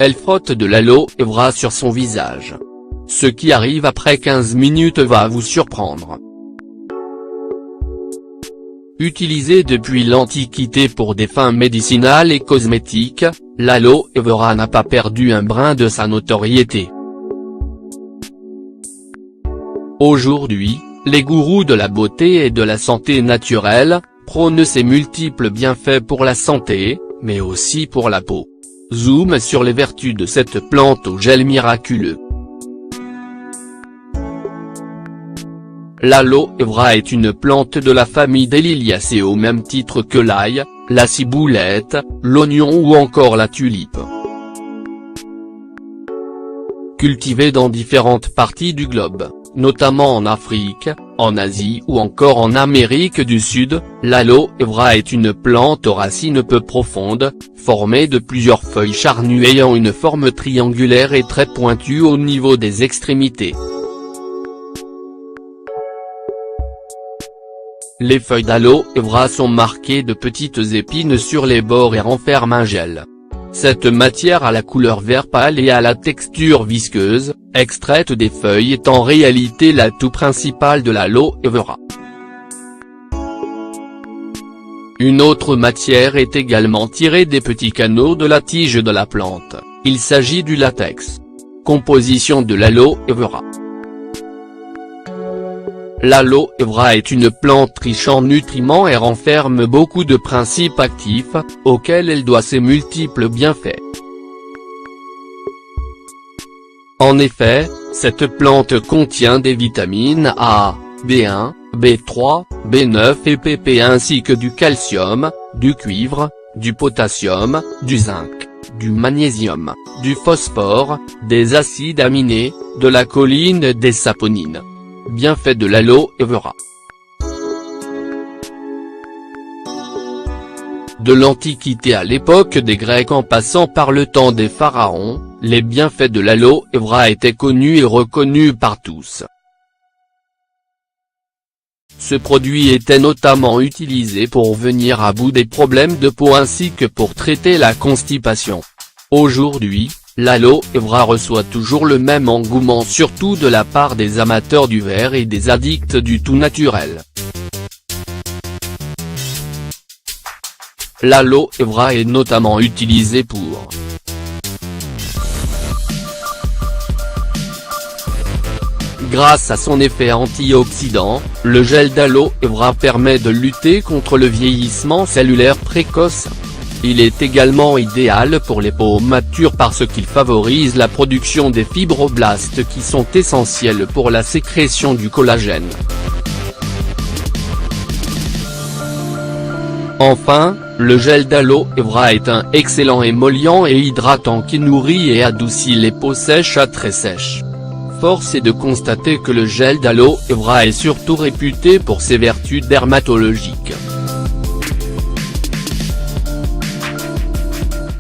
Elle frotte de l'aloe vera sur son visage. Ce qui arrive après 15 minutes va vous surprendre. Utilisé depuis l'Antiquité pour des fins médicinales et cosmétiques, l'aloe vera n'a pas perdu un brin de sa notoriété. Aujourd'hui, les gourous de la beauté et de la santé naturelle prônent ses multiples bienfaits pour la santé, mais aussi pour la peau. Zoom sur les vertus de cette plante au gel miraculeux. L'aloe vera est une plante de la famille des liliacées au même titre que l'ail, la ciboulette, l'oignon ou encore la tulipe. Cultivée dans différentes parties du globe, notamment en Afrique, en Asie ou encore en Amérique du Sud, l'aloe vera est une plante aux racines peu profondes, formée de plusieurs feuilles charnues ayant une forme triangulaire et très pointue au niveau des extrémités. Les feuilles d'aloe vera sont marquées de petites épines sur les bords et renferment un gel. Cette matière à la couleur vert pâle et à la texture visqueuse, extraite des feuilles est en réalité l'atout principal de l'aloe vera. Une autre matière est également tirée des petits canaux de la tige de la plante, il s'agit du latex. Composition de l'aloe vera. L'aloe vera est une plante riche en nutriments et renferme beaucoup de principes actifs, auxquels elle doit ses multiples bienfaits. En effet, cette plante contient des vitamines A, B1, B3, B9 et pp ainsi que du calcium, du cuivre, du potassium, du zinc, du magnésium, du phosphore, des acides aminés, de la choline et des saponines. Bienfaits de l'aloe vera. De l'Antiquité à l'époque des Grecs en passant par le temps des pharaons, les bienfaits de l'aloe vera étaient connus et reconnus par tous. Ce produit était notamment utilisé pour venir à bout des problèmes de peau ainsi que pour traiter la constipation. Aujourd'hui, l'aloe vera reçoit toujours le même engouement surtout de la part des amateurs du vert et des addicts du tout naturel. L'aloe vera est notamment utilisé pour Grâce à son effet antioxydant, le gel d'aloe vera permet de lutter contre le vieillissement cellulaire précoce. Il est également idéal pour les peaux matures parce qu'il favorise la production des fibroblastes qui sont essentiels pour la sécrétion du collagène. Enfin, le gel d'aloe vera est un excellent émollient et hydratant qui nourrit et adoucit les peaux sèches à très sèches. Force est de constater que le gel d'aloe vera est surtout réputé pour ses vertus dermatologiques.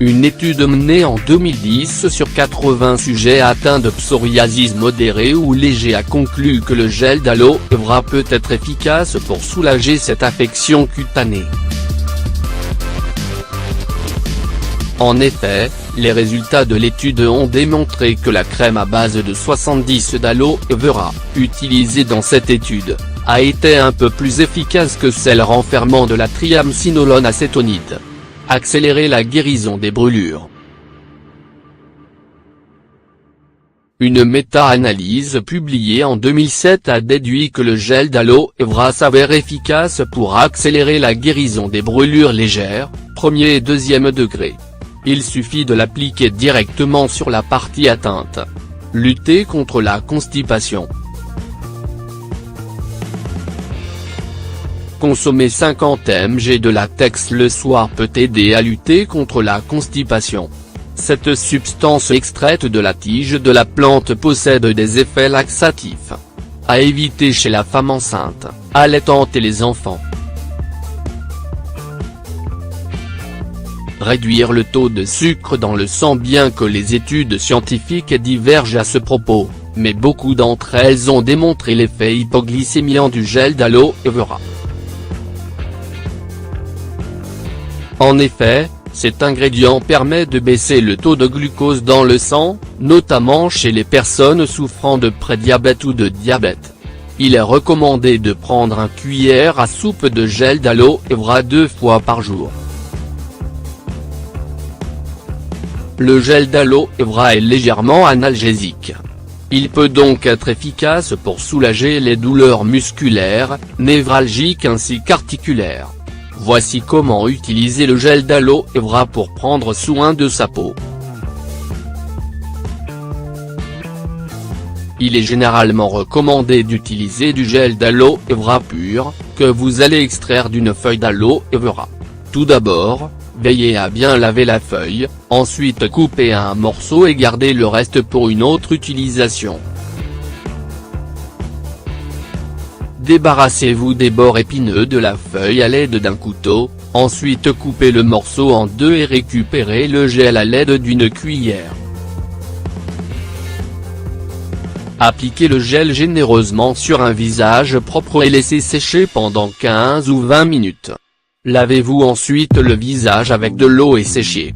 Une étude menée en 2010 sur 80 sujets atteints de psoriasis modéré ou léger a conclu que le gel d'aloe vera peut être efficace pour soulager cette affection cutanée. En effet, les résultats de l'étude ont démontré que la crème à base de 70 d'aloe vera, utilisée dans cette étude, a été un peu plus efficace que celle renfermant de la triamcinolone acétonide. Accélérer la guérison des brûlures. Une méta-analyse publiée en 2007 a déduit que le gel d'aloe vera s'avère efficace pour accélérer la guérison des brûlures légères, premier et deuxième degré. Il suffit de l'appliquer directement sur la partie atteinte. Lutter contre la constipation. Consommer 50 mg de latex le soir peut aider à lutter contre la constipation. Cette substance extraite de la tige de la plante possède des effets laxatifs. À éviter chez la femme enceinte, allaitante et les enfants. Réduire le taux de sucre dans le sang. Bien que les études scientifiques divergent à ce propos, mais beaucoup d'entre elles ont démontré l'effet hypoglycémiant du gel d'aloe vera. En effet, Cet ingrédient permet de baisser le taux de glucose dans le sang, notamment chez les personnes souffrant de prédiabète ou de diabète. Il est recommandé de prendre une cuillère à soupe de gel d'aloe vera 2 fois par jour. Le gel d'aloe vera est légèrement analgésique. Il peut donc être efficace pour soulager les douleurs musculaires, névralgiques ainsi qu'articulaires. Voici comment utiliser le gel d'aloe vera pour prendre soin de sa peau. Il est généralement recommandé d'utiliser du gel d'aloe vera pur, que vous allez extraire d'une feuille d'aloe vera. Tout d'abord, veillez à bien laver la feuille, ensuite coupez un morceau et gardez le reste pour une autre utilisation. Débarrassez-vous des bords épineux de la feuille à l'aide d'un couteau, ensuite coupez le morceau en deux et récupérez le gel à l'aide d'une cuillère. Appliquez le gel généreusement sur un visage propre et laissez sécher pendant 15 ou 20 minutes. Lavez-vous ensuite le visage avec de l'eau et séchez.